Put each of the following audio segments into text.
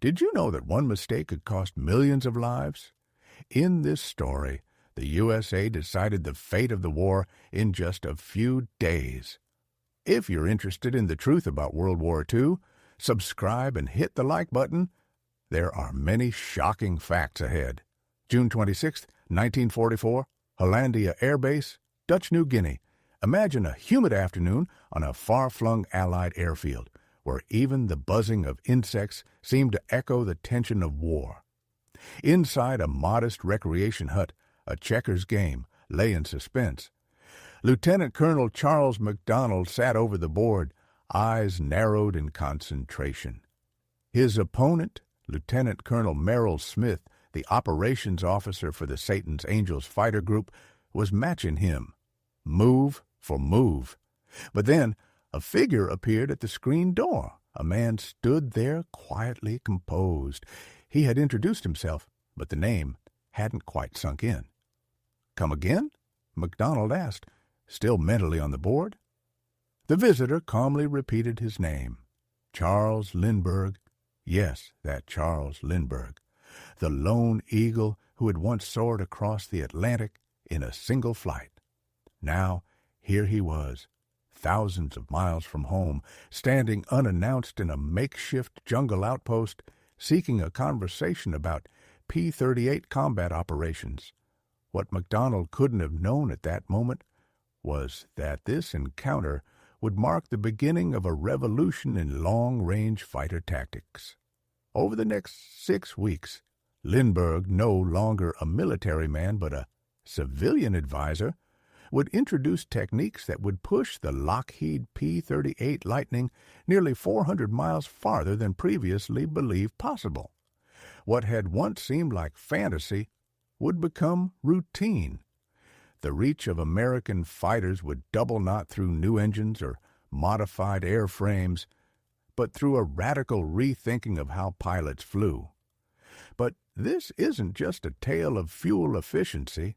Did you know that one mistake could cost millions of lives? In this story, the USA decided the fate of the war in just a few days. If you're interested in the truth about World War II, subscribe and hit the like button. There are many shocking facts ahead. June 26, 1944, Hollandia Air Base, Dutch New Guinea. Imagine a humid afternoon on a far-flung Allied airfield, where even the buzzing of insects seemed to echo the tension of war. Inside a modest recreation hut, a checkers game lay in suspense. Lieutenant Colonel Charles McDonald sat over the board, eyes narrowed in concentration. His opponent, Lieutenant Colonel Merrill Smith, the operations officer for the Satan's Angels fighter group, was matching him, move for move. But then a figure appeared at the screen door. A man stood there quietly composed. He had introduced himself, but the name hadn't quite sunk in. "Come again?" McDonald asked, still mentally on the board. The visitor calmly repeated his name. Charles Lindbergh. Yes, that Charles Lindbergh, the lone eagle who had once soared across the Atlantic in a single flight. Now, here he was, thousands of miles from home, standing unannounced in a makeshift jungle outpost, seeking a conversation about P-38 combat operations. What McDonald couldn't have known at that moment was that this encounter would mark the beginning of a revolution in long-range fighter tactics. Over the next 6 weeks, Lindbergh, no longer a military man but a civilian advisor, would introduce techniques that would push the Lockheed P-38 Lightning nearly 400 miles farther than previously believed possible. What had once seemed like fantasy would become routine. The reach of American fighters would double not through new engines or modified airframes, but through a radical rethinking of how pilots flew. But this isn't just a tale of fuel efficiency.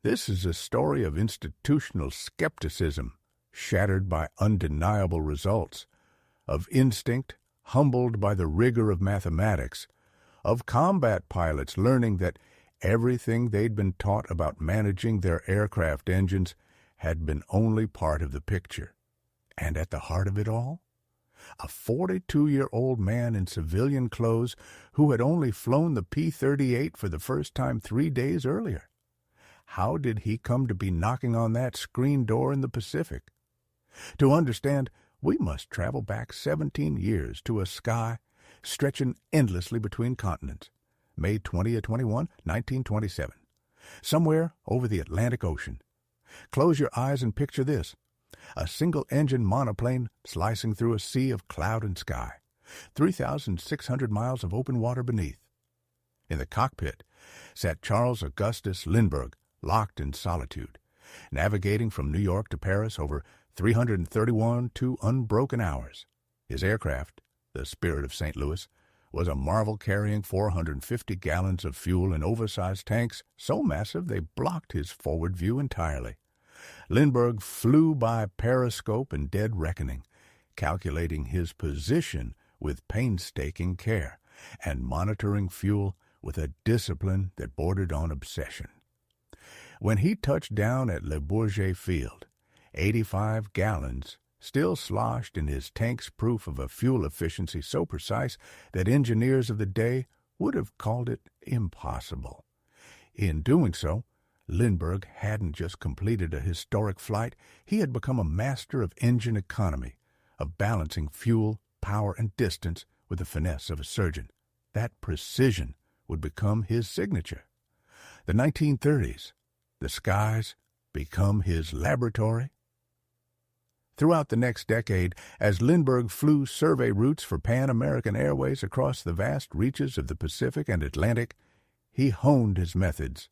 This is a story of institutional skepticism, shattered by undeniable results, of instinct humbled by the rigor of mathematics, of combat pilots learning that everything they'd been taught about managing their aircraft engines had been only part of the picture. And at the heart of it all, a 42-year-old man in civilian clothes who had only flown the P-38 for the first time 3 days earlier. How did he come to be knocking on that screen door in the Pacific? To understand, we must travel back 17 years to a sky stretching endlessly between continents. May 20-21, 1927. Somewhere over the Atlantic Ocean. Close your eyes and picture this. A single-engine monoplane slicing through a sea of cloud and sky. 3,600 miles of open water beneath. In the cockpit sat Charles Augustus Lindbergh, locked in solitude, navigating from New York to Paris over 331 unbroken hours. His aircraft, the Spirit of St. Louis, was a marvel carrying 450 gallons of fuel in oversized tanks so massive they blocked his forward view entirely. Lindbergh flew by periscope and dead reckoning, calculating his position with painstaking care and monitoring fuel with a discipline that bordered on obsession. When he touched down at Le Bourget Field, 85 gallons still sloshed in his tank's proof of a fuel efficiency so precise that engineers of the day would have called it impossible. In doing so, Lindbergh hadn't just completed a historic flight, he had become a master of engine economy, of balancing fuel, power, and distance with the finesse of a surgeon. That precision would become his signature. The 1930s, the skies become his laboratory. Throughout the next decade, as Lindbergh flew survey routes for Pan American Airways across the vast reaches of the Pacific and Atlantic, he honed his methods.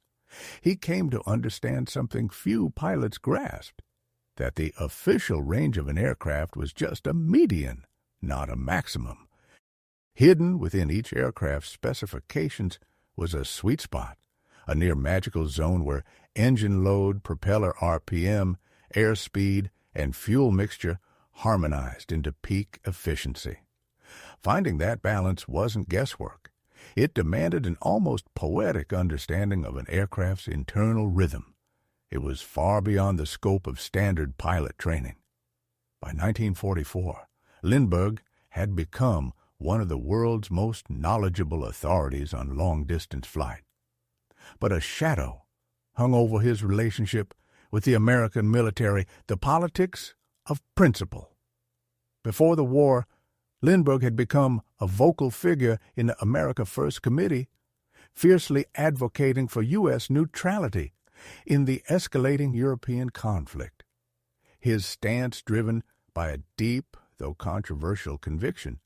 He came to understand something few pilots grasped, that the official range of an aircraft was just a median, not a maximum. Hidden within each aircraft's specifications was a sweet spot, a near magical zone where engine load, propeller RPM, airspeed, and fuel mixture harmonized into peak efficiency. Finding that balance wasn't guesswork. It demanded an almost poetic understanding of an aircraft's internal rhythm. It was far beyond the scope of standard pilot training. By 1944, Lindbergh had become one of the world's most knowledgeable authorities on long-distance flight. But a shadow hung over his relationship with the American military, the politics of principle. Before the war, Lindbergh had become a vocal figure in the America First Committee, fiercely advocating for U.S. neutrality in the escalating European conflict. His stance, driven by a deep, though controversial conviction,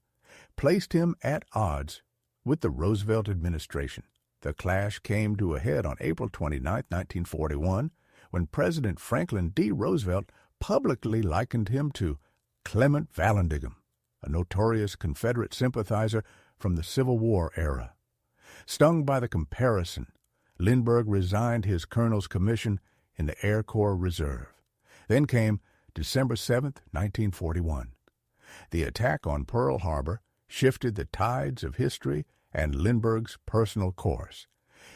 placed him at odds with the Roosevelt administration. The clash came to a head on April 29, 1941, when President Franklin D. Roosevelt publicly likened him to Clement Vallandigham, a notorious Confederate sympathizer from the Civil War era. Stung by the comparison, Lindbergh resigned his colonel's commission in the Air Corps Reserve. Then came December 7, 1941. The attack on Pearl Harbor shifted the tides of history and Lindbergh's personal course.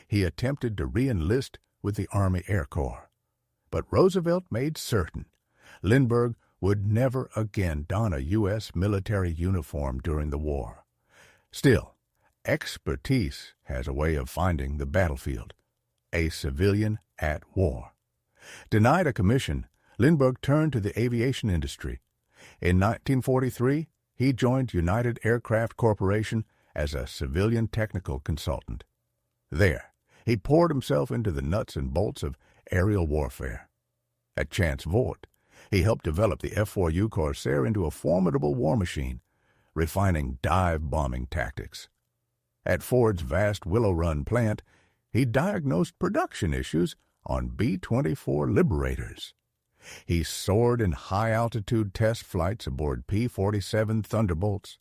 He attempted to re-enlist with the Army Air Corps. But Roosevelt made certain Lindbergh would never again don a U.S. military uniform during the war. Still, expertise has a way of finding the battlefield. A civilian at war. Denied a commission, Lindbergh turned to the aviation industry. In 1943, he joined United Aircraft Corporation as a civilian technical consultant. There, he poured himself into the nuts and bolts of aerial warfare. At Chance Vought, he helped develop the F-4U Corsair into a formidable war machine, refining dive-bombing tactics. At Ford's vast Willow Run plant, he diagnosed production issues on B-24 Liberators. He soared in high-altitude test flights aboard P-47 Thunderbolts,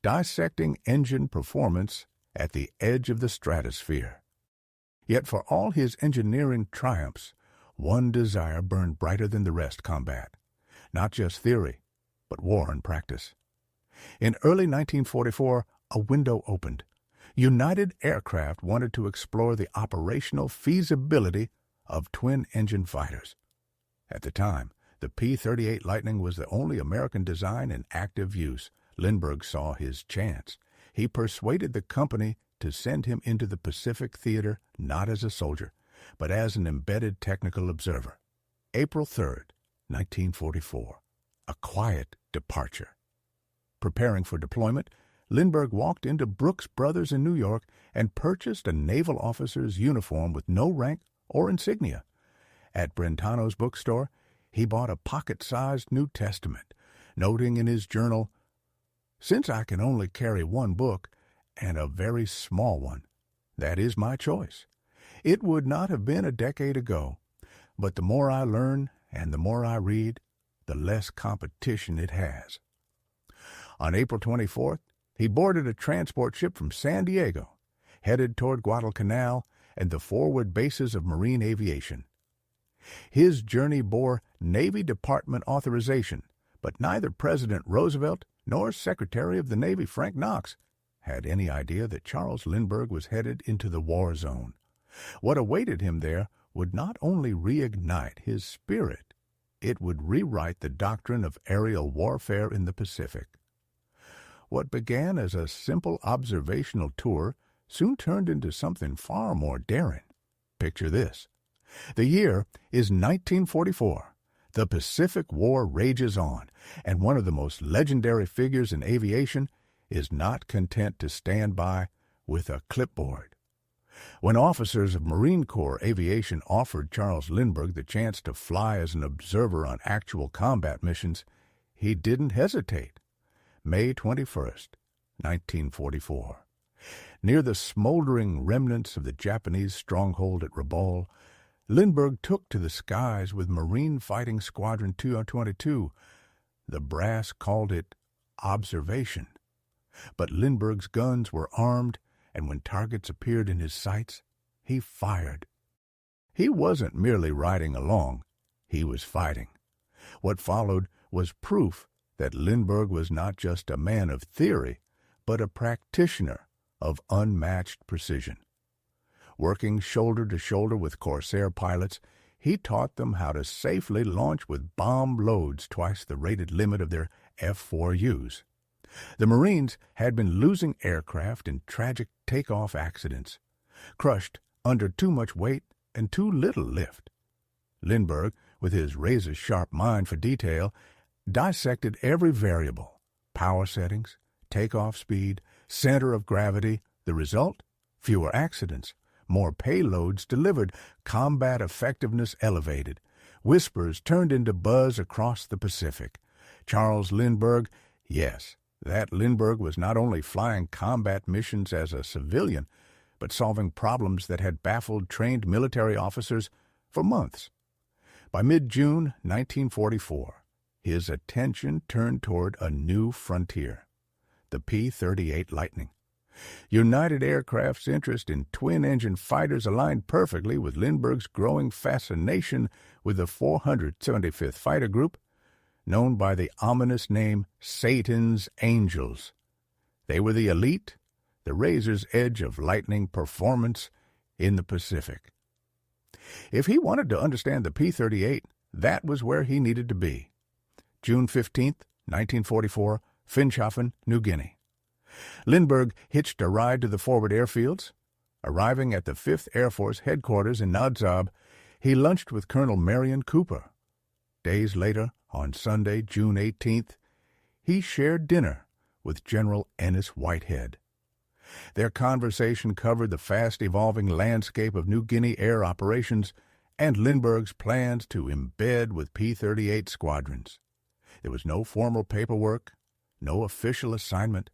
dissecting engine performance at the edge of the stratosphere. Yet for all his engineering triumphs, one desire burned brighter than the rest: combat. Not just theory, but war and practice. In early 1944, a window opened. United Aircraft wanted to explore the operational feasibility of twin-engine fighters. At the time, the P-38 Lightning was the only American design in active use. Lindbergh saw his chance. He persuaded the company to send him into the Pacific Theater not as a soldier, but as an embedded technical observer. April 3, 1944. A quiet departure. Preparing for deployment, Lindbergh walked into Brooks Brothers in New York and purchased a naval officer's uniform with no rank or insignia. At Brentano's bookstore, he bought a pocket-sized New Testament, noting in his journal, "Since I can only carry one book, and a very small one, that is my choice. It would not have been a decade ago, but the more I learn and the more I read, the less competition it has." On April 24th, he boarded a transport ship from San Diego, headed toward Guadalcanal and the forward bases of marine aviation. His journey bore Navy Department authorization, but neither President Roosevelt nor Secretary of the Navy Frank Knox had any idea that Charles Lindbergh was headed into the war zone. What awaited him there would not only reignite his spirit, it would rewrite the doctrine of aerial warfare in the Pacific. What began as a simple observational tour soon turned into something far more daring. Picture this. The year is 1944. The Pacific War rages on, and one of the most legendary figures in aviation is not content to stand by with a clipboard. When officers of Marine Corps Aviation offered Charles Lindbergh the chance to fly as an observer on actual combat missions, he didn't hesitate. May 21st, 1944. Near the smoldering remnants of the Japanese stronghold at Rabaul, Lindbergh took to the skies with Marine Fighting Squadron 222. The brass called it observation. But Lindbergh's guns were armed, and when targets appeared in his sights, he fired. He wasn't merely riding along, he was fighting. What followed was proof that Lindbergh was not just a man of theory, but a practitioner of unmatched precision. Working shoulder to shoulder with Corsair pilots, he taught them how to safely launch with bomb loads twice the rated limit of their F-4Us. The Marines had been losing aircraft in tragic takeoff accidents, crushed under too much weight and too little lift. Lindbergh, with his razor-sharp mind for detail, dissected every variable: power settings, takeoff speed, center of gravity. The result? Fewer accidents, more payloads delivered, combat effectiveness elevated. Whispers turned into buzz across the Pacific. Charles Lindbergh, yes, that Lindbergh was not only flying combat missions as a civilian, but solving problems that had baffled trained military officers for months. By mid-June 1944, his attention turned toward a new frontier, the P-38 Lightning. United Aircraft's interest in twin-engine fighters aligned perfectly with Lindbergh's growing fascination with the 475th Fighter Group, known by the ominous name Satan's Angels. They were the elite, the razor's edge of lightning performance in the Pacific. If he wanted to understand the P-38, that was where he needed to be. June 15, 1944, Finschhafen, New Guinea. Lindbergh hitched a ride to the forward airfields. Arriving at the 5th Air Force headquarters in Nadzab, he lunched with Colonel Marion Cooper. Days later, on Sunday, June 18th, he shared dinner with General Ennis Whitehead. Their conversation covered the fast-evolving landscape of New Guinea air operations and Lindbergh's plans to embed with P-38 squadrons. There was no formal paperwork, no official assignment,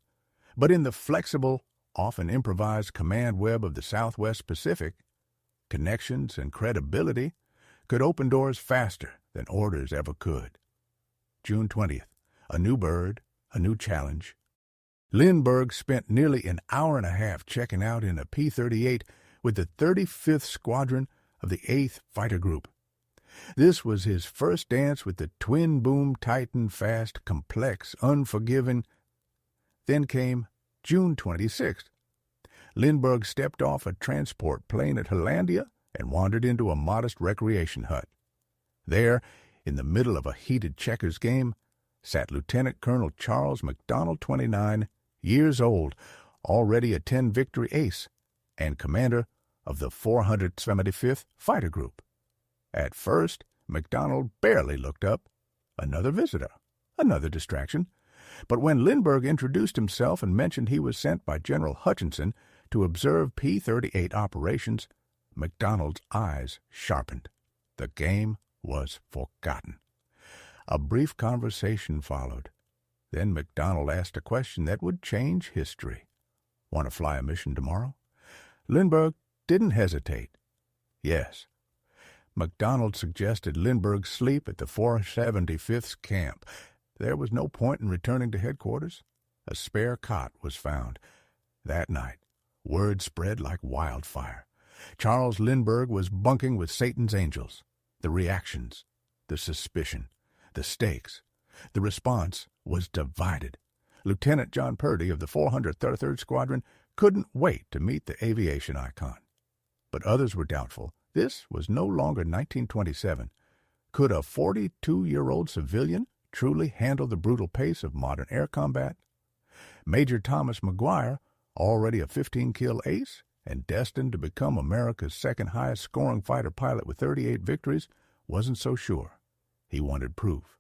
but in the flexible, often improvised command web of the Southwest Pacific, connections and credibility could open doors faster than orders ever could. June 20th, a new bird, a new challenge. Lindbergh spent nearly an hour and a half checking out in a P-38 with the 35th Squadron of the 8th Fighter Group. This was his first dance with the twin-boom Titan, fast, complex, unforgiving. Then came June 26th. Lindbergh stepped off a transport plane at Hollandia and wandered into a modest recreation hut. There, in the middle of a heated checkers game, sat Lieutenant Colonel Charles McDonald, 29 years old, already a 10-victory ace, and commander of the 475th Fighter Group. At first, McDonald barely looked up. Another visitor, another distraction. But when Lindbergh introduced himself and mentioned he was sent by General Hutchinson to observe P-38 operations, McDonald's eyes sharpened. The game was forgotten. A brief conversation followed. Then McDonald asked a question that would change history. Want to fly a mission tomorrow? Lindbergh didn't hesitate. Yes. McDonald suggested Lindbergh sleep at the 475th camp. There was no point in returning to headquarters. A spare cot was found. That night, word spread like wildfire. Charles Lindbergh was bunking with Satan's Angels. The reactions, the suspicion, the stakes. The response was divided. Lieutenant John Purdy of the 433rd Squadron couldn't wait to meet the aviation icon. But others were doubtful. This was no longer 1927. Could a 42-year-old civilian truly handle the brutal pace of modern air combat? Major Thomas McGuire, already a 15-kill ace and destined to become America's second highest scoring fighter pilot with 38 victories, wasn't so sure. He wanted proof.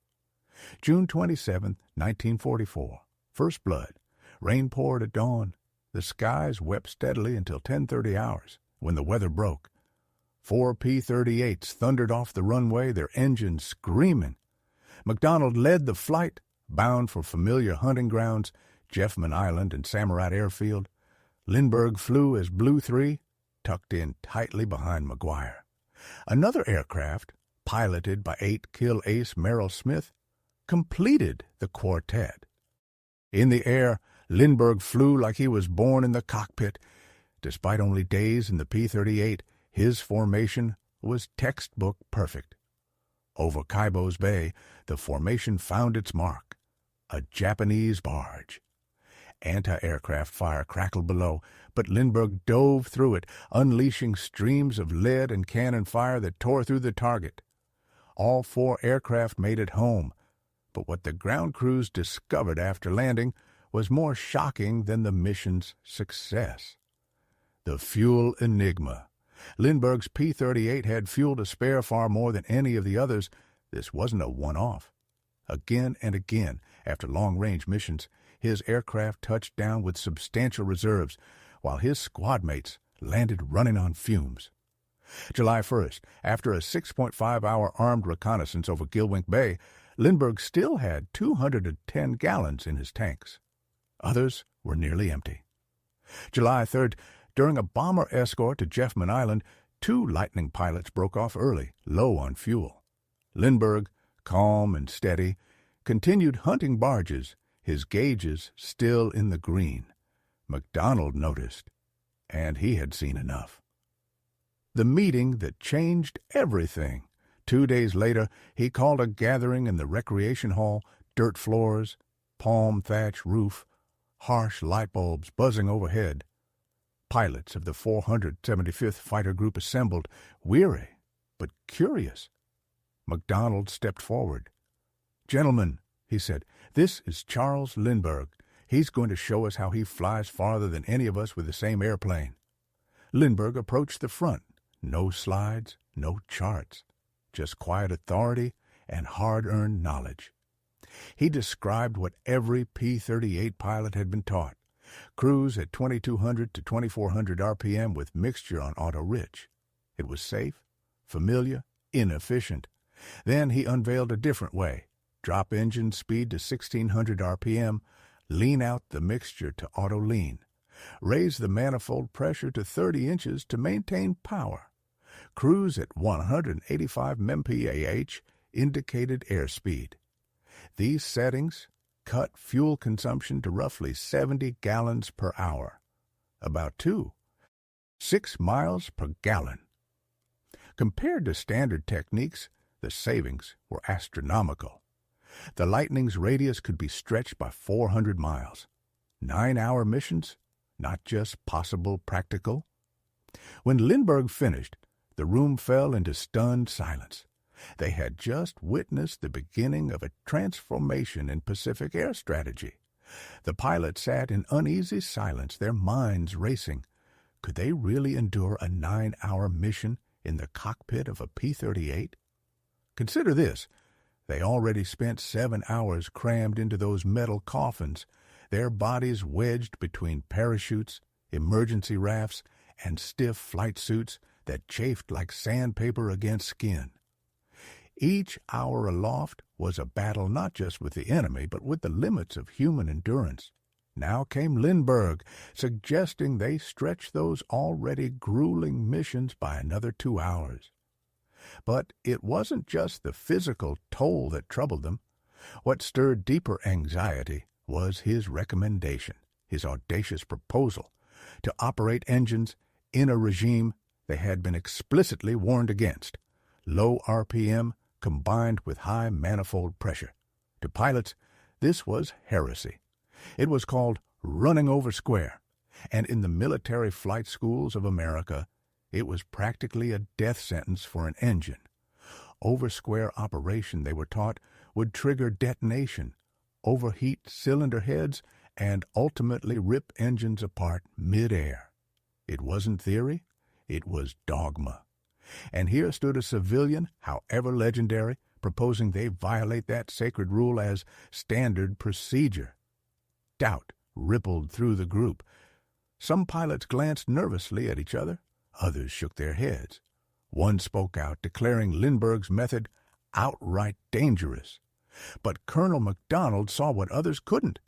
June 27, 1944. First blood. Rain poured at dawn. The skies wept steadily until 10:30 hours, when the weather broke. 4 P-38s thundered off the runway, their engines screaming. McDonald led the flight, bound for familiar hunting grounds, Jeffman Island and Samurai Airfield. Lindbergh flew as Blue 3, tucked in tightly behind McGuire. Another aircraft, piloted by 8-kill ace Merrill Smith, completed the quartet. In the air, Lindbergh flew like he was born in the cockpit. Despite only days in the P-38, his formation was textbook perfect. Over Kaibo's Bay, the formation found its mark, a Japanese barge. Anti-aircraft fire crackled below, but Lindbergh dove through it, unleashing streams of lead and cannon fire that tore through the target. All 4 aircraft made it home, but what the ground crews discovered after landing was more shocking than the mission's success. The fuel enigma. Lindbergh's P-38 had fuel to spare far more than any of the others. This wasn't a one-off. Again and again, after long-range missions, his aircraft touched down with substantial reserves, while his squad mates landed running on fumes. July 1st, after a 6.5-hour armed reconnaissance over Gilwink Bay, Lindbergh still had 210 gallons in his tanks. Others were nearly empty. July 3rd, during a bomber escort to Jeffman Island, 2 Lightning pilots broke off early, low on fuel. Lindbergh, calm and steady, continued hunting barges, his gauges still in the green. McDonald noticed, and he had seen enough. The meeting that changed everything. 2 days later, he called a gathering in the recreation hall, dirt floors, palm thatch roof, harsh light bulbs buzzing overhead. Pilots of the 475th Fighter Group assembled, weary but curious. McDonald stepped forward. "Gentlemen," he said, "this is Charles Lindbergh. He's going to show us how he flies farther than any of us with the same airplane." Lindbergh approached the front. No slides, no charts, just quiet authority and hard-earned knowledge. He described what every P-38 pilot had been taught: cruise at 2,200 to 2,400 RPM with mixture on auto-rich. It was safe, familiar, inefficient. Then he unveiled a different way: drop engine speed to 1,600 RPM, lean out the mixture to auto-lean, raise the manifold pressure to 30 inches to maintain power. Cruise at 185 mph indicated airspeed. These settings cut fuel consumption to roughly 70 gallons per hour, about 6 miles per gallon. Compared to standard techniques, the savings were astronomical. The Lightning's radius could be stretched by 400 miles. 9-hour missions, not just possible, practical. When Lindbergh finished, the room fell into stunned silence. They had just witnessed the beginning of a transformation in Pacific air strategy. The pilots sat in uneasy silence, their minds racing. Could they really endure a 9-hour mission in the cockpit of a P-38? Consider this. They already spent 7 hours crammed into those metal coffins, their bodies wedged between parachutes, emergency rafts, and stiff flight suits that chafed like sandpaper against skin. Each hour aloft was a battle not just with the enemy, but with the limits of human endurance. Now came Lindbergh, suggesting they stretch those already grueling missions by another 2 hours. But it wasn't just the physical toll that troubled them. What stirred deeper anxiety was his recommendation, his audacious proposal, to operate engines in a regime they had been explicitly warned against: low RPM combined with high manifold pressure. To pilots, this was heresy. It was called running over square, and in the military flight schools of America, it was practically a death sentence for an engine. Over-square operation, they were taught, would trigger detonation, overheat cylinder heads, and ultimately rip engines apart mid-air. It wasn't theory, it was dogma. And here stood a civilian, however legendary, proposing they violate that sacred rule as standard procedure. Doubt rippled through the group. Some pilots glanced nervously at each other. Others shook their heads. One spoke out, declaring Lindbergh's method outright dangerous. But Colonel McDonald saw what others couldn't.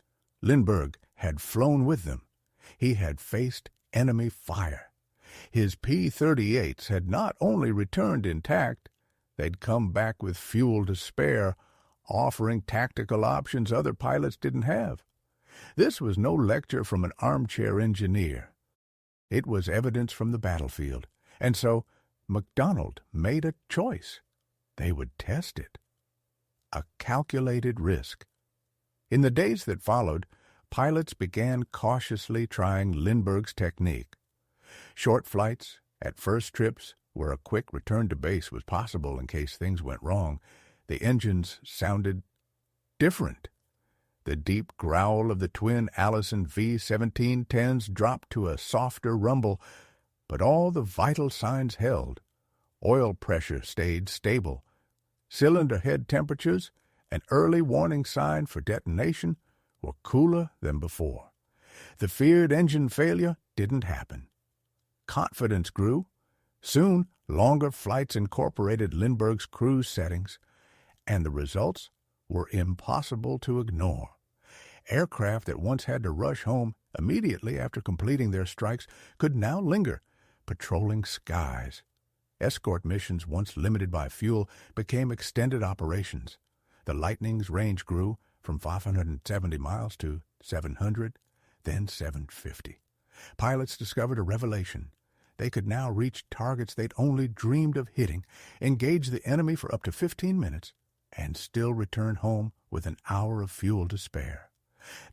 Lindbergh had flown with them. He had faced enemy fire. His P-38s had not only returned intact, they'd come back with fuel to spare, offering tactical options other pilots didn't have. This was no lecture from an armchair engineer. It was evidence from the battlefield, and so McDonald made a choice. They would test it. A calculated risk. In the days that followed, pilots began cautiously trying Lindbergh's technique. Short flights, at first trips, where a quick return to base was possible in case things went wrong, the engines sounded different. The deep growl of the twin Allison V-1710s dropped to a softer rumble, but all the vital signs held. Oil pressure stayed stable. Cylinder head temperatures, an early warning sign for detonation, were cooler than before. The feared engine failure didn't happen. Confidence grew. Soon, longer flights incorporated Lindbergh's cruise settings, and the results were impossible to ignore. Aircraft that once had to rush home immediately after completing their strikes could now linger, patrolling skies. Escort missions, once limited by fuel, became extended operations. The Lightning's range grew from 570 miles to 700, then 750. Pilots discovered a revelation. They could now reach targets they'd only dreamed of hitting, engage the enemy for up to 15 minutes, and still return home with an hour of fuel to spare.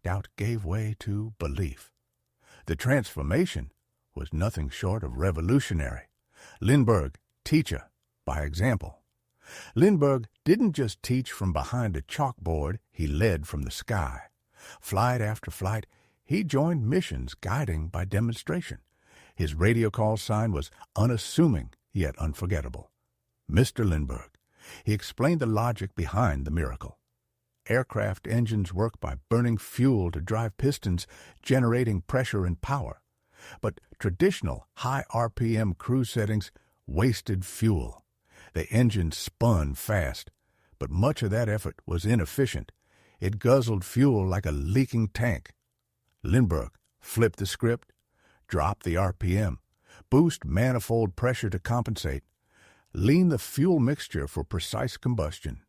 Doubt gave way to belief. The transformation was nothing short of revolutionary. Lindbergh, teacher by example. Lindbergh didn't just teach from behind a chalkboard, he led from the sky. Flight after flight, he joined missions guiding by demonstration. His radio call sign was unassuming yet unforgettable. Mr. Lindbergh. He explained the logic behind the miracle. Aircraft engines work by burning fuel to drive pistons, generating pressure and power. But traditional high RPM cruise settings wasted fuel. The engine spun fast, but much of that effort was inefficient. It guzzled fuel like a leaking tank. Lindbergh flipped the script, dropped the RPM, boost manifold pressure to compensate, lean the fuel mixture for precise combustion.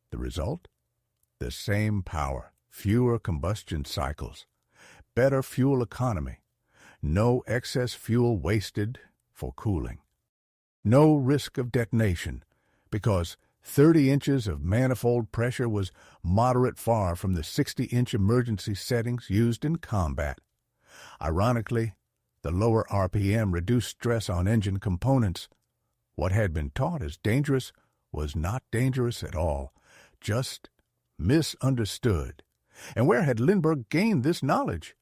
The result? The same power, fewer combustion cycles, better fuel economy, no excess fuel wasted for cooling, no risk of detonation, because 30 inches of manifold pressure was moderate far from the 60-inch emergency settings used in combat. Ironically, the lower RPM reduced stress on engine components. What had been taught as dangerous was not dangerous at all, just misunderstood. And where had Lindbergh gained this knowledge?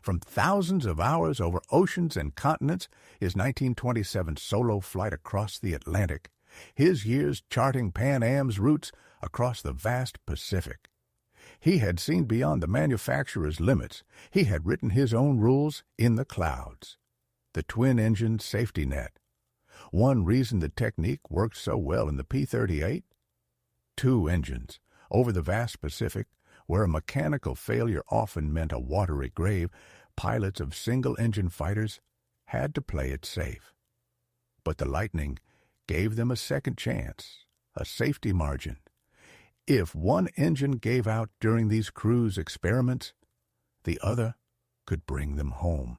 From thousands of hours over oceans and continents, his 1927 solo flight across the Atlantic, his years charting Pan Am's routes across the vast Pacific. He had seen beyond the manufacturer's limits. He had written his own rules in the clouds. The twin-engine safety net. One reason the technique worked so well in the P-38? 2 engines. Over the vast Pacific, where a mechanical failure often meant a watery grave, pilots of single-engine fighters had to play it safe. But the Lightning gave them a second chance, a safety margin. If one engine gave out during these cruise experiments, the other could bring them home,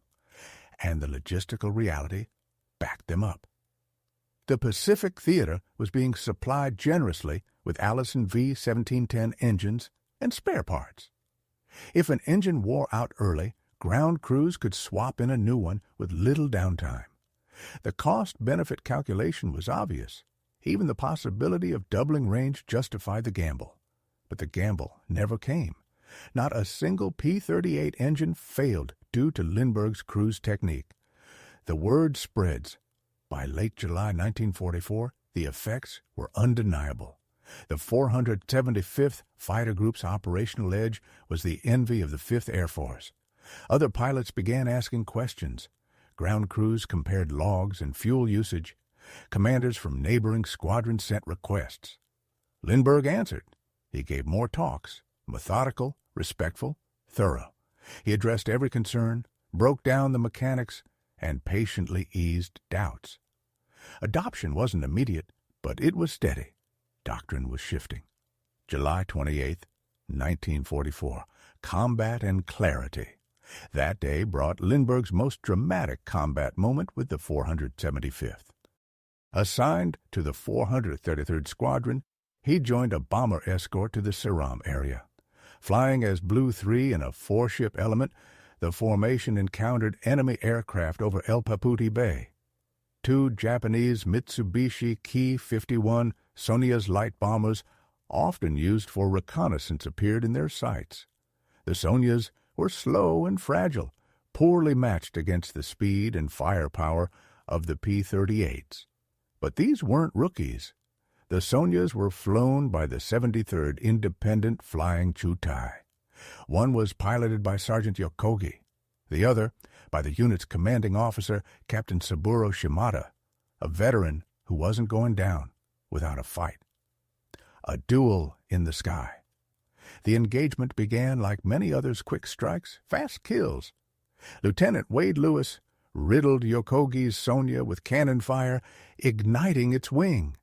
and the logistical reality backed them up. The Pacific Theater was being supplied generously with Allison V-1710 engines and spare parts. If an engine wore out early, ground crews could swap in a new one with little downtime. The cost-benefit calculation was obvious. Even the possibility of doubling range justified the gamble. But the gamble never came. Not a single P-38 engine failed due to Lindbergh's cruise technique. The word spreads. By late July 1944, the effects were undeniable. The 475th Fighter Group's operational edge was the envy of the 5th Air Force. Other pilots began asking questions. Ground crews compared logs and fuel usage. Commanders from neighboring squadrons sent requests. Lindbergh answered. He gave more talks, methodical, respectful, thorough. He addressed every concern, broke down the mechanics, and patiently eased doubts. Adoption wasn't immediate, but it was steady. Doctrine was shifting. July 28, 1944. Combat and clarity. That day brought Lindbergh's most dramatic combat moment with the 475th. Assigned to the 433rd Squadron, he joined a bomber escort to the Seram area. Flying as Blue 3 in a four-ship element, the formation encountered enemy aircraft over El Paputi Bay. Two Japanese Mitsubishi Ki-51 Sonyas light bombers, often used for reconnaissance, appeared in their sights. The Sonyas were slow and fragile, poorly matched against the speed and firepower of the P-38s. But these weren't rookies. The Sonyas were flown by the 73rd Independent Flying Chutai. One was piloted by Sergeant Yokogi, the other by the unit's commanding officer, Captain Saburo Shimada, a veteran who wasn't going down without a fight. A duel in the sky. The engagement began like many others' quick strikes, fast kills. Lieutenant Wade Lewis riddled Yokogi's Sonya with cannon fire, igniting its wing.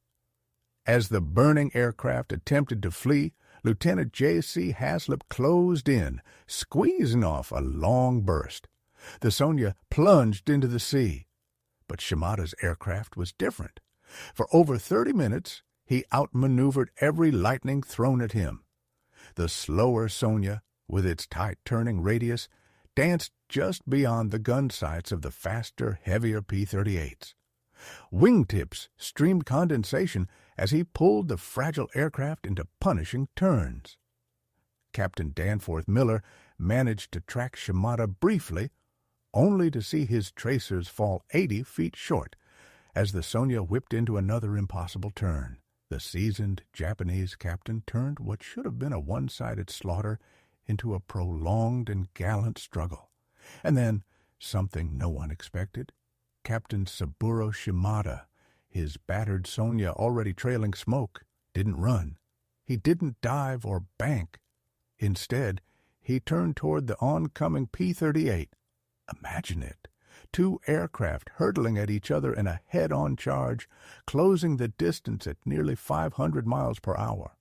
As the burning aircraft attempted to flee, Lieutenant J.C. Haslip closed in, squeezing off a long burst. The Sonya plunged into the sea. But Shimada's aircraft was different. For over 30 minutes, he outmaneuvered every lightning thrown at him. The slower Sonya, with its tight turning radius, danced just beyond the gun sights of the faster, heavier P-38s. Wingtips streamed condensation as he pulled the fragile aircraft into punishing turns. Captain Danforth Miller managed to track Shimada briefly, only to see his tracers fall 80 feet short as the Sonya whipped into another impossible turn. The seasoned Japanese captain turned what should have been a one-sided slaughter into a prolonged and gallant struggle. And then, something no one expected, Captain Saburo Shimada, his battered Sonya already trailing smoke, didn't run. He didn't dive or bank. Instead, he turned toward the oncoming P-38. Imagine it. Two aircraft hurtling at each other in a head-on charge, closing the distance at nearly 500 miles per hour.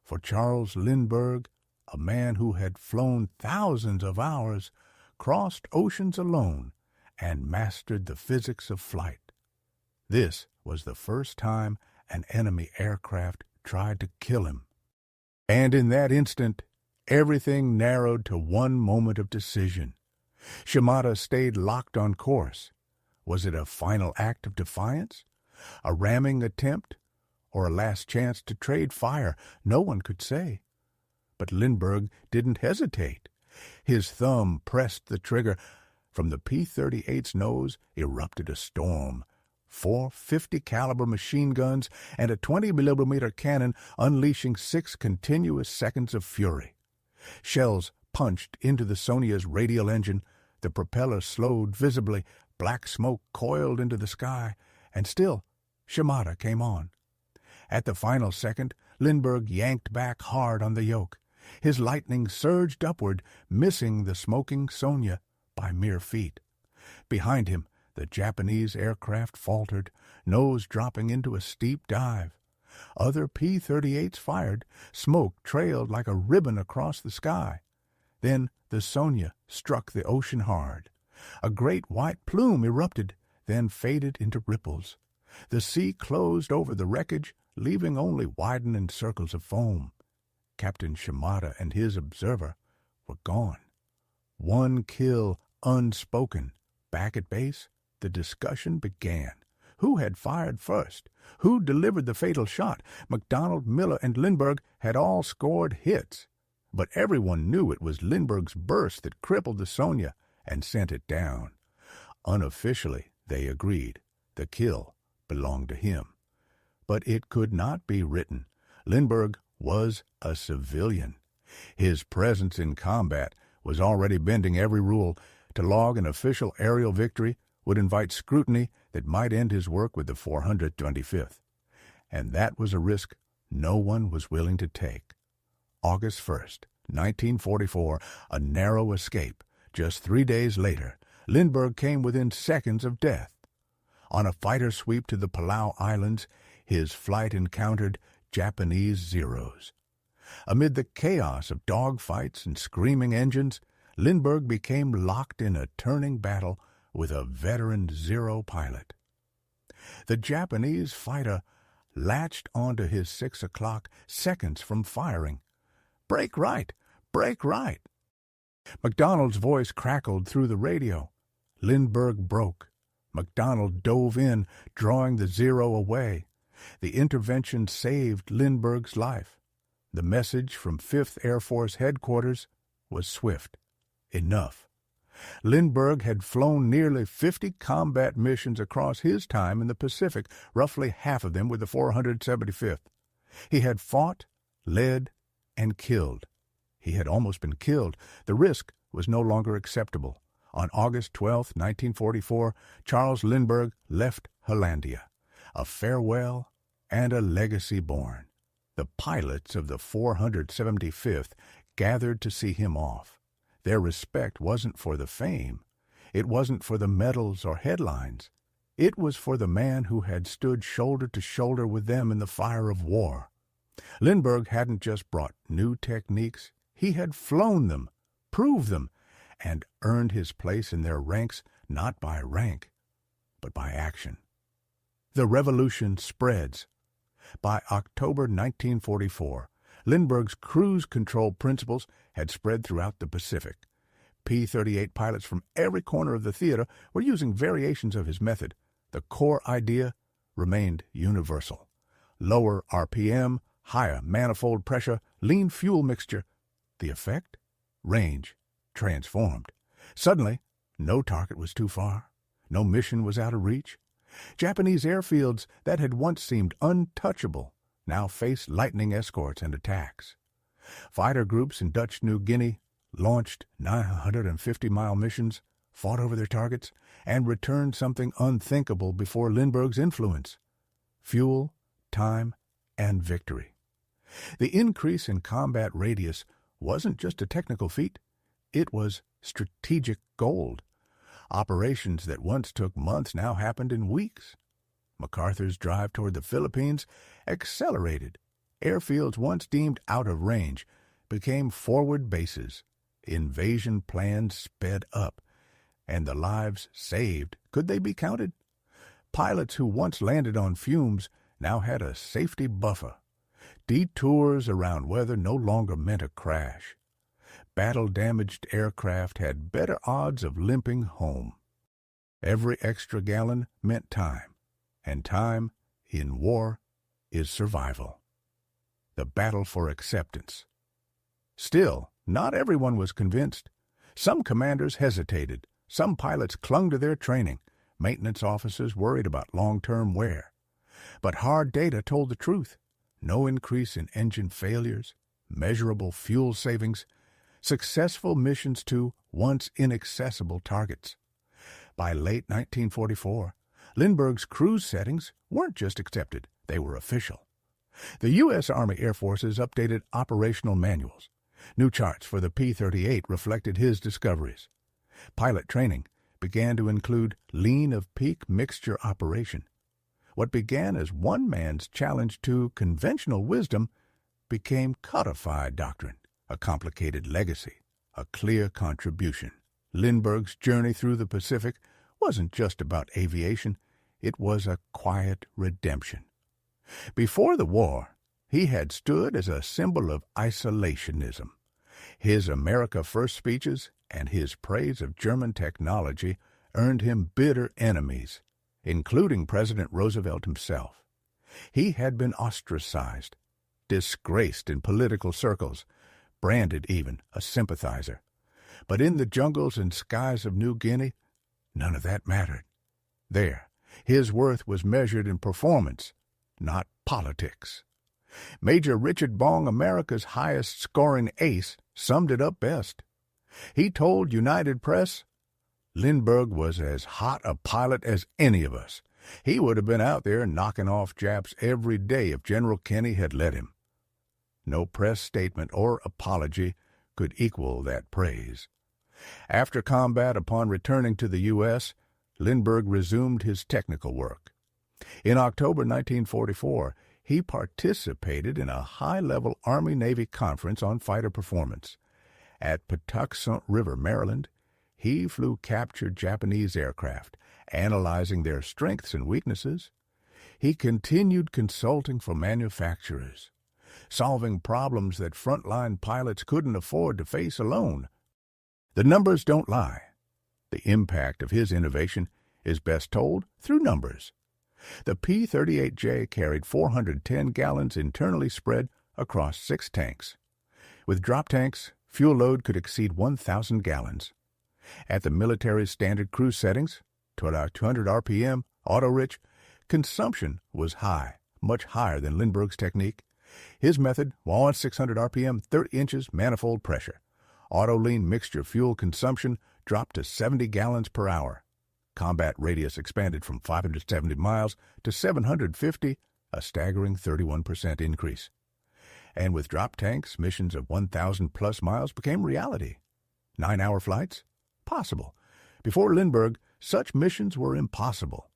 For Charles Lindbergh, a man who had flown thousands of hours, crossed oceans alone, and mastered the physics of flight. This was the first time an enemy aircraft tried to kill him. And in that instant, everything narrowed to one moment of decision. Shimada stayed locked on course. Was it a final act of defiance? A ramming attempt? Or a last chance to trade fire? No one could say. But Lindbergh didn't hesitate. His thumb pressed the trigger. From the P-38's nose erupted a storm. 4 50-caliber machine guns and a 20-millimeter cannon unleashing 6 continuous seconds of fury. Shells punched into the Sonya's radial engine. The propeller slowed visibly. Black smoke coiled into the sky. And still, Shimada came on. At the final second, Lindbergh yanked back hard on the yoke. His lightning surged upward, missing the smoking Sonya by mere feet. Behind him, the Japanese aircraft faltered, nose dropping into a steep dive. Other P-38s fired. Smoke trailed like a ribbon across the sky. Then the Sonya struck the ocean hard. A great white plume erupted, then faded into ripples. The sea closed over the wreckage, leaving only widening circles of foam. Captain Shimada and his observer were gone. One kill unspoken. Back at base, the discussion began. Who had fired first? Who delivered the fatal shot? MacDonald, Miller, and Lindbergh had all scored hits. But everyone knew it was Lindbergh's burst that crippled the Sonya and sent it down. Unofficially, they agreed. The kill belonged to him. But it could not be written. Lindbergh was a civilian. His presence in combat was already bending every rule. To log an official aerial victory would invite scrutiny that might end his work with the 425th. And that was a risk no one was willing to take. August 1st, 1944, a narrow escape. Just 3 days later, Lindbergh came within seconds of death. On a fighter sweep to the Palau Islands, his flight encountered Japanese Zeros. Amid the chaos of dogfights and screaming engines, Lindbergh became locked in a turning battle with a veteran Zero pilot. The Japanese fighter latched onto his 6 o'clock seconds from firing. "Break right! Brake right. McDonald's voice crackled through the radio. Lindbergh broke. McDonald dove in, drawing the Zero away. The intervention saved Lindbergh's life. The message from 5th Air Force Headquarters was swift. Enough. Lindbergh had flown nearly 50 combat missions across his time in the Pacific, roughly half of them with the 475th. He had fought, led, and killed. He had almost been killed. The risk was no longer acceptable. On August 12, 1944, Charles Lindbergh left Hollandia, a farewell and a legacy born. The pilots of the 475th gathered to see him off. Their respect wasn't for the fame. It wasn't for the medals or headlines. It was for the man who had stood shoulder to shoulder with them in the fire of war. Lindbergh hadn't just brought new techniques. He had flown them, proved them, and earned his place in their ranks not by rank, but by action. The revolution spreads. By October 1944, Lindbergh's cruise control principles had spread throughout the Pacific. P-38 pilots from every corner of the theater were using variations of his method. The core idea remained universal. Lower RPM, higher manifold pressure, lean fuel mixture. The effect? Range transformed. Suddenly, no target was too far. No mission was out of reach. Japanese airfields that had once seemed untouchable now faced lightning escorts and attacks. Fighter groups in Dutch New Guinea launched 950-mile missions, fought over their targets, and returned something unthinkable before Lindbergh's influence: fuel, time, and victory. The increase in combat radius wasn't just a technical feat. It was strategic gold. Operations that once took months now happened in weeks. MacArthur's drive toward the Philippines accelerated. Airfields once deemed out of range became forward bases. Invasion plans sped up, and the lives saved, could they be counted? Pilots who once landed on fumes now had a safety buffer. Detours around weather no longer meant a crash. Battle-damaged aircraft had better odds of limping home. Every extra gallon meant time, and time, in war, is survival. The battle for acceptance. Still, not everyone was convinced. Some commanders hesitated. Some pilots clung to their training. Maintenance officers worried about long-term wear. But hard data told the truth. No increase in engine failures, measurable fuel savings, successful missions to once inaccessible targets. By late 1944, Lindbergh's cruise settings weren't just accepted, they were official. The U.S. Army Air Forces updated operational manuals. New charts for the P-38 reflected his discoveries. Pilot training began to include lean of peak mixture operation. What began as one man's challenge to conventional wisdom became codified doctrine, a complicated legacy, a clear contribution. Lindbergh's journey through the Pacific wasn't just about aviation, it was a quiet redemption. Before the war, he had stood as a symbol of isolationism. His America First speeches and his praise of German technology earned him bitter enemies, including President Roosevelt himself. He had been ostracized, disgraced in political circles, branded even a sympathizer. But in the jungles and skies of New Guinea, none of that mattered. There, his worth was measured in performance, not politics. Major Richard Bong, America's highest-scoring ace, summed it up best. He told United Press, "Lindbergh was as hot a pilot as any of us. He would have been out there knocking off Japs every day if General Kenny had let him." No press statement or apology could equal that praise. After combat, upon returning to the U.S., Lindbergh resumed his technical work. In October 1944, he participated in a high-level Army-Navy conference on fighter performance. At Patuxent River, Maryland, he flew captured Japanese aircraft, analyzing their strengths and weaknesses. He continued consulting for manufacturers. solving problems that frontline pilots couldn't afford to face alone. The numbers don't lie. The impact of his innovation is best told through numbers. The P-38J carried 410 gallons internally spread across 6 tanks. With drop tanks, fuel load could exceed 1,000 gallons. At the military standard cruise settings, 200 RPM, auto-rich, consumption was high, much higher than Lindbergh's technique. His method, while at 600 RPM, 30 inches manifold pressure. Auto-lean mixture fuel consumption dropped to 70 gallons per hour. Combat radius expanded from 570 miles to 750, a staggering 31% increase. And with drop tanks, missions of 1,000-plus miles became reality. 9-hour flights? Possible. Before Lindbergh, such missions were impossible.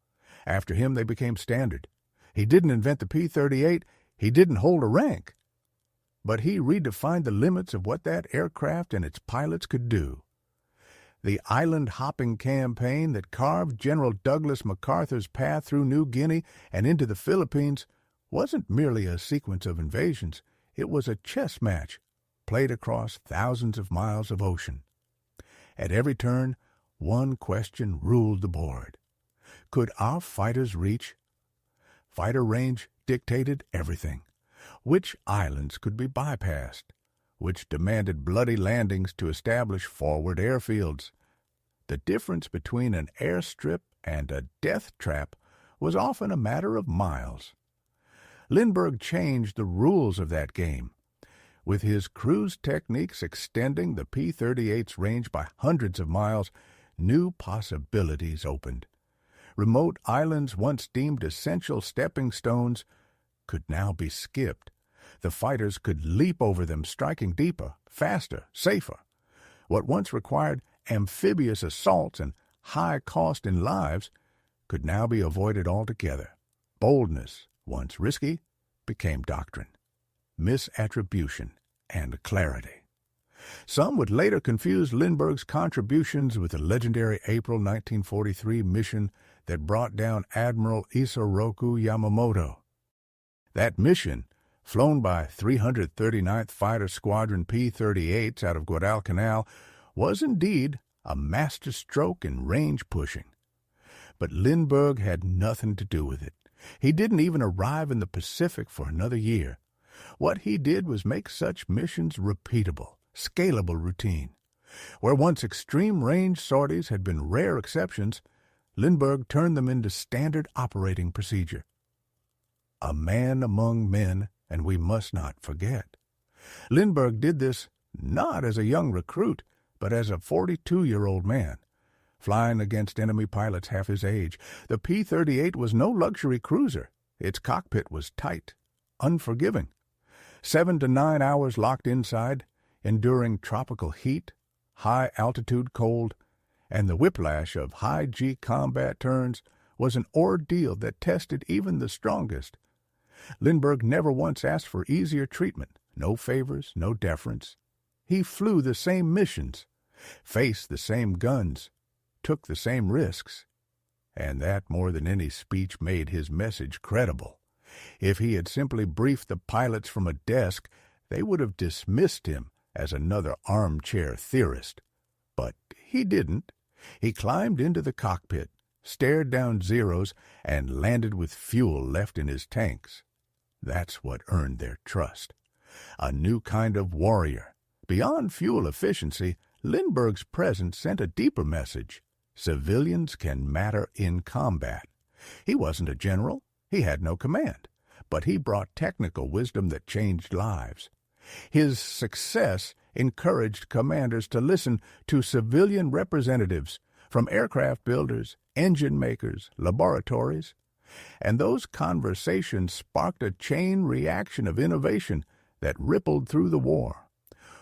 After him, they became standard. He didn't invent the P-38. He didn't hold a rank. But he redefined the limits of what that aircraft and its pilots could do. The island-hopping campaign that carved General Douglas MacArthur's path through New Guinea and into the Philippines wasn't merely a sequence of invasions. It was a chess match played across thousands of miles of ocean. At every turn, one question ruled the board. Could our fighters reach? Fighter range dictated everything. Which islands could be bypassed? Which demanded bloody landings to establish forward airfields? The difference between an airstrip and a death trap was often a matter of miles. Lindbergh changed the rules of that game. With his cruise techniques extending the P-38's range by hundreds of miles, new possibilities opened. Remote islands once deemed essential stepping stones could now be skipped. The fighters could leap over them, striking deeper, faster, safer. What once required amphibious assaults and high cost in lives could now be avoided altogether. Boldness, once risky, became doctrine, misattribution, and clarity. Some would later confuse Lindbergh's contributions with the legendary April 1943 mission that brought down Admiral Isoroku Yamamoto. That mission, flown by 339th Fighter Squadron P-38s out of Guadalcanal, was indeed a masterstroke in range pushing. But Lindbergh had nothing to do with it. He didn't even arrive in the Pacific for another year. What he did was make such missions repeatable, scalable routine. Where once extreme range sorties had been rare exceptions, Lindbergh turned them into standard operating procedure. A man among men, and we must not forget. Lindbergh did this not as a young recruit, but as a 42-year-old man, flying against enemy pilots half his age. The P-38 was no luxury cruiser. Its cockpit was tight, unforgiving. 7 to 9 hours locked inside, enduring tropical heat, high-altitude cold, and the whiplash of high-G combat turns was an ordeal that tested even the strongest. Lindbergh never once asked for easier treatment, no favors, no deference. He flew the same missions, faced the same guns, took the same risks, and that more than any speech made his message credible. If he had simply briefed the pilots from a desk, they would have dismissed him as another armchair theorist. But he didn't. He climbed into the cockpit, stared down zeros, and landed with fuel left in his tanks. That's what earned their trust. A new kind of warrior. Beyond fuel efficiency, Lindbergh's presence sent a deeper message. Civilians can matter in combat. He wasn't a general. He had no command. But he brought technical wisdom that changed lives. His success encouraged commanders to listen to civilian representatives from aircraft builders, engine makers, laboratories. And those conversations sparked a chain reaction of innovation that rippled through the war.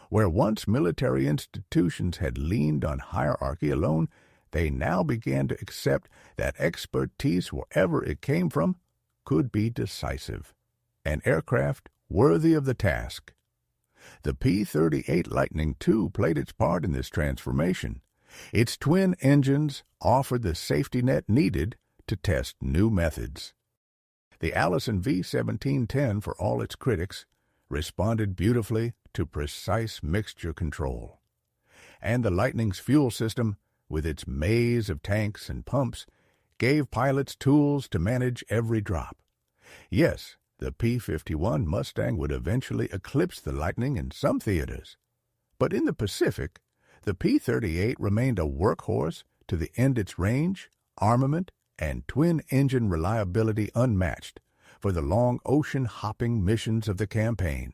Where once military institutions had leaned on hierarchy alone, they now began to accept that expertise, wherever it came from, could be decisive. An aircraft worthy of the task. The P-38 Lightning II played its part in this transformation. Its twin engines offered the safety net needed to test new methods. The Allison V-1710, for all its critics, responded beautifully to precise mixture control. And the Lightning's fuel system, with its maze of tanks and pumps, gave pilots tools to manage every drop. Yes, the P-51 Mustang would eventually eclipse the Lightning in some theaters. But in the Pacific, the P-38 remained a workhorse to the end its range, armament, and twin-engine reliability unmatched for the long ocean-hopping missions of the campaign.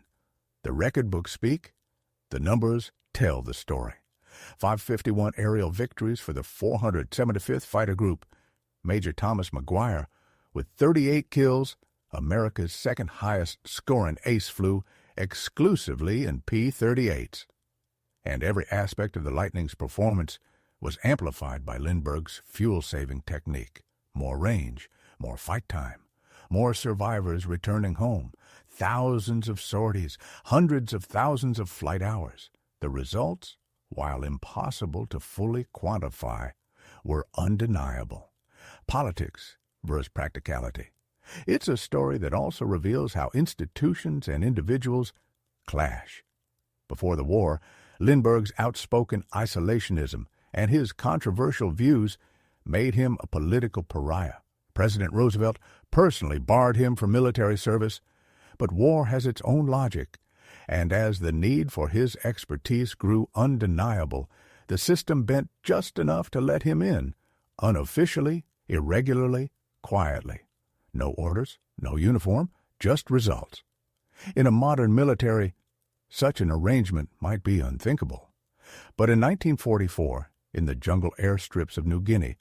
The record books speak, the numbers tell the story. 551 aerial victories for the 475th Fighter Group. Major Thomas McGuire, with 38 kills, America's second highest scoring ace, flew exclusively in P-38s. And every aspect of the Lightning's performance was amplified by Lindbergh's fuel-saving technique. More range, more fight time, more survivors returning home, thousands of sorties, hundreds of thousands of flight hours. The results, while impossible to fully quantify, were undeniable. Politics versus practicality. It's a story that also reveals how institutions and individuals clash. Before the war, Lindbergh's outspoken isolationism and his controversial views made him a political pariah. President Roosevelt personally barred him from military service, but war has its own logic, and as the need for his expertise grew undeniable, the system bent just enough to let him in, unofficially, irregularly, quietly. No orders, no uniform, just results. In a modern military, such an arrangement might be unthinkable. But in 1944, in the jungle airstrips of New Guinea,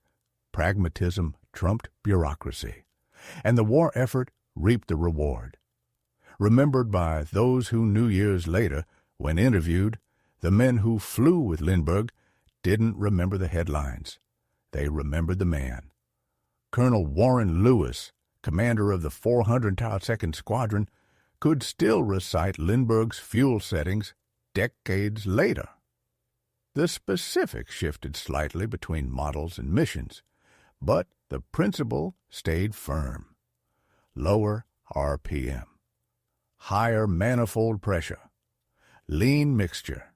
pragmatism trumped bureaucracy, and the war effort reaped the reward. Remembered by those who knew years later, when interviewed, the men who flew with Lindbergh didn't remember the headlines. They remembered the man. Colonel Warren Lewis, commander of the 402nd Squadron, could still recite Lindbergh's fuel settings decades later. The specifics shifted slightly between models and missions, but the principle stayed firm. Lower RPM, higher manifold pressure, lean mixture,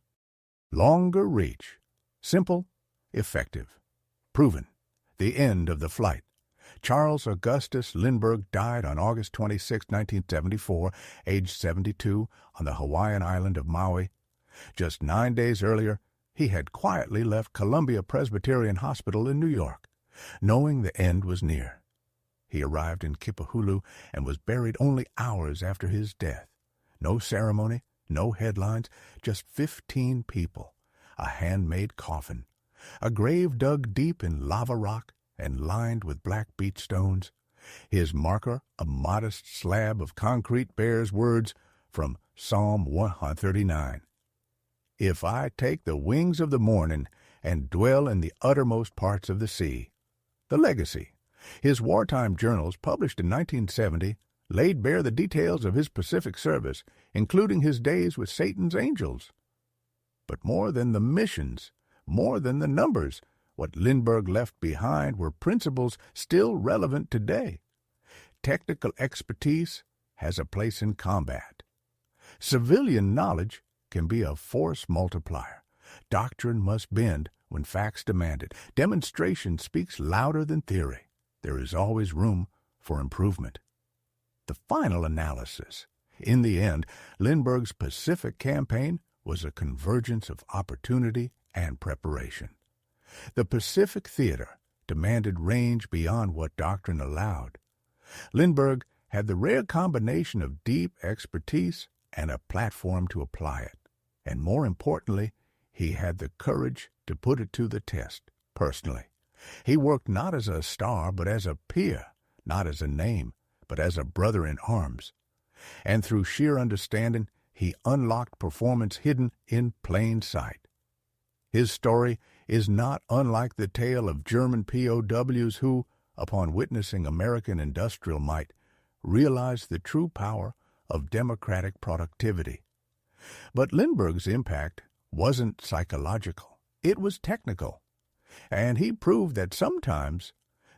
longer reach, simple, effective, proven, the end of the flight. Charles Augustus Lindbergh died on August 26, 1974, aged 72, on the Hawaiian island of Maui. Just 9 days earlier, he had quietly left Columbia Presbyterian Hospital in New York, knowing the end was near. He arrived in Kipahulu and was buried only hours after his death. No ceremony, no headlines, just 15 people, a handmade coffin, a grave dug deep in lava rock and lined with black beach stones. His marker, a modest slab of concrete, bears words from Psalm 139. If I take the wings of the morning and dwell in the uttermost parts of the sea. The legacy. His wartime journals, published in 1970, laid bare the details of his Pacific service, including his days with Satan's angels. But more than the missions, more than the numbers, what Lindbergh left behind were principles still relevant today. Technical expertise has a place in combat. Civilian knowledge can be a force multiplier. Doctrine must bend when facts demand it. Demonstration speaks louder than theory. There is always room for improvement. The final analysis. In the end, Lindbergh's Pacific campaign was a convergence of opportunity and preparation. The Pacific theater demanded range beyond what doctrine allowed. Lindbergh had the rare combination of deep expertise and a platform to apply it. And more importantly, he had the courage to put it to the test, personally. He worked not as a star, but as a peer, not as a name, but as a brother in arms. And through sheer understanding, he unlocked performance hidden in plain sight. His story is not unlike the tale of German POWs who, upon witnessing American industrial might, realized the true power of democratic productivity. But Lindbergh's impact wasn't psychological. It was technical. And he proved that sometimes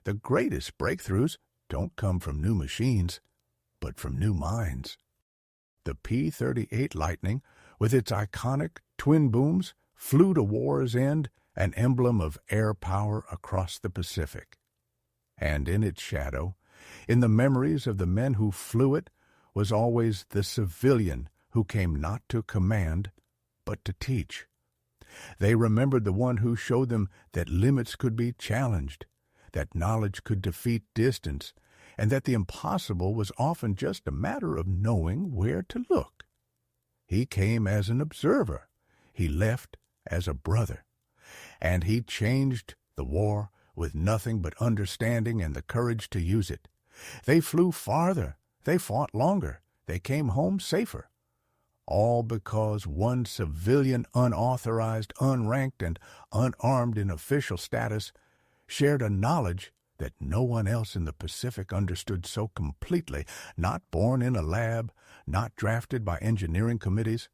the greatest breakthroughs don't come from new machines, but from new minds. The P-38 Lightning, with its iconic twin booms, flew to war's end, an emblem of air power across the Pacific. And in its shadow, in the memories of the men who flew it, was always the civilian who came not to command, but to teach. They remembered the one who showed them that limits could be challenged, that knowledge could defeat distance, and that the impossible was often just a matter of knowing where to look. He came as an observer. He left as a brother. And he changed the war with nothing but understanding and the courage to use it. They flew farther. They fought longer. They came home safer. All because one civilian, unauthorized, unranked, and unarmed in official status, shared a knowledge that no one else in the Pacific understood so completely, not born in a lab, not drafted by engineering committees,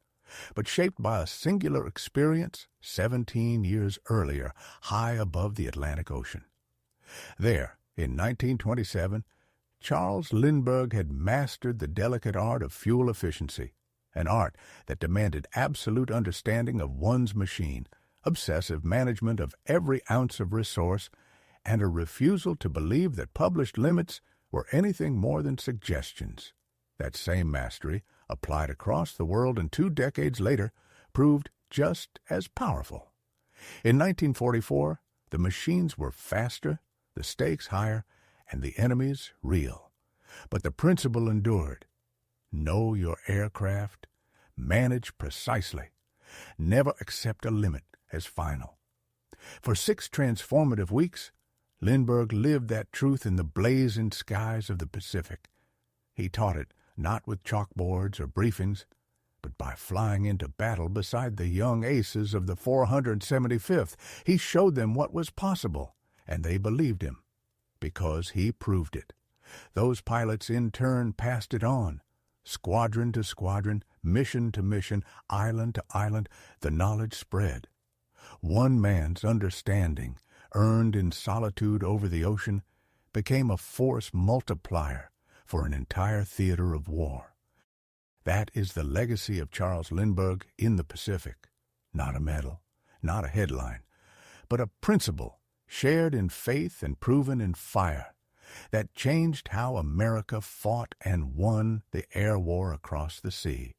but shaped by a singular experience 17 years earlier, high above the Atlantic Ocean. There, in 1927, Charles Lindbergh had mastered the delicate art of fuel efficiency, an art that demanded absolute understanding of one's machine, obsessive management of every ounce of resource, and a refusal to believe that published limits were anything more than suggestions. That same mastery, applied across the world and 2 decades later, proved just as powerful. In 1944, the machines were faster, the stakes higher, and the enemies real. But the principle endured. Know your aircraft, manage precisely, never accept a limit as final. For 6 transformative weeks, Lindbergh lived that truth in the blazing skies of the Pacific. He taught it not with chalkboards or briefings, but by flying into battle beside the young aces of the 475th. He showed them what was possible, and they believed him, because he proved it. Those pilots in turn passed it on. Squadron to squadron, mission to mission, island to island, the knowledge spread. One man's understanding, earned in solitude over the ocean, became a force multiplier for an entire theater of war. That is the legacy of Charles Lindbergh in the Pacific. Not a medal, not a headline, but a principle shared in faith and proven in fire that changed how America fought and won the air war across the sea.